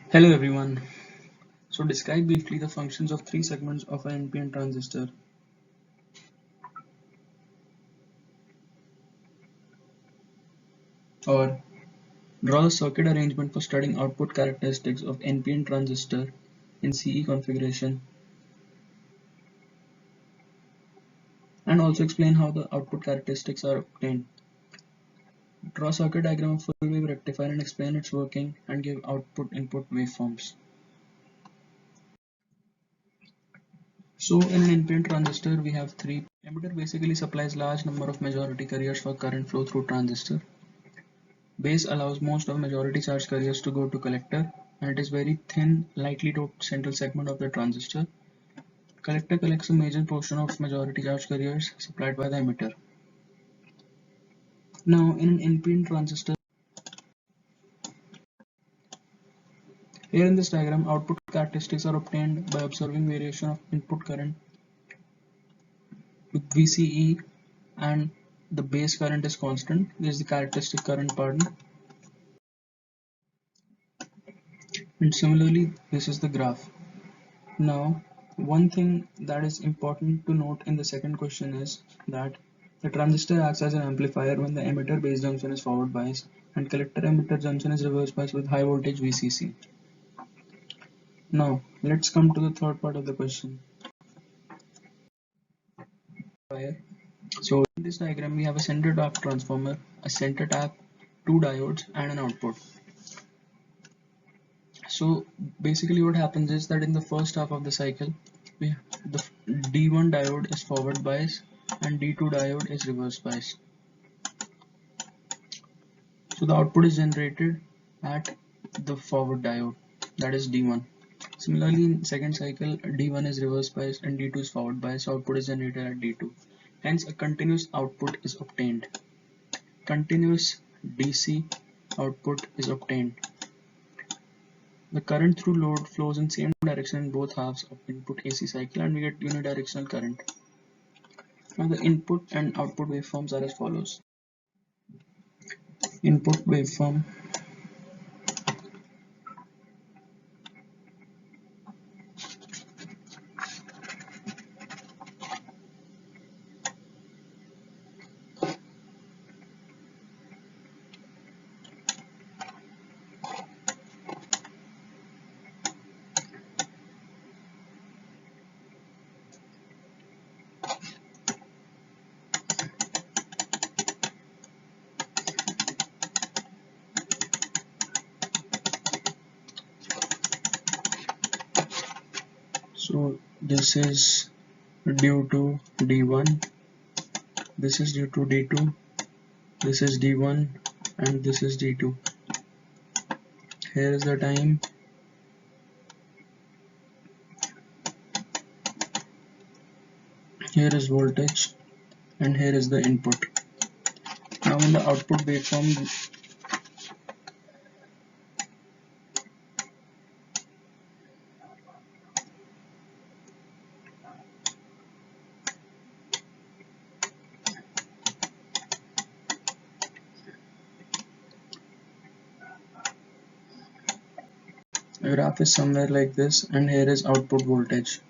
Hello everyone. So describe briefly the functions of three segments of an NPN transistor. Or draw the circuit arrangement for studying output characteristics of NPN transistor in CE configuration. And also explain how the output characteristics are obtained. Draw circuit diagram of full wave rectifier and explain its working and give output-input waveforms. So in an NPN transistor we have three. Emitter basically supplies large number of majority carriers for current flow through transistor. Base allows most of majority charge carriers to go to collector, and it is very thin, lightly doped central segment of the transistor. Collector collects a major portion of majority charge carriers supplied by the emitter. Now in an NPN transistor, here in this diagram, output characteristics are obtained by observing variation of input current with VCE, and the base current is constant. This is the characteristic current part. And similarly, this is the graph. Now, one thing that is important to note in the second question is that the transistor acts as an amplifier when the emitter base junction is forward biased and collector emitter junction is reverse biased with high voltage VCC. Now, let's come to the third part of the question. So in this diagram we have a center tap transformer, a center tap, two diodes and an output. So basically what happens is that in the first half of the cycle, the D1 diode is forward bias and D2 diode is reverse bias. So the output is generated at the forward diode, that is D1. Similarly, in second cycle, D1 is reverse biased and D2 is forward biased, so output is generated at D2. Hence, a continuous output is obtained. Continuous DC output is obtained. The current through load flows in same direction in both halves of input AC cycle and we get unidirectional current. Now the input and output waveforms are as follows. Input waveform, so this is due to D1, this is due to D2, this is D1 and this is D2. Here is the time, here is voltage and here is the input. Now in the output waveform, the graph is somewhere like this and here is output voltage.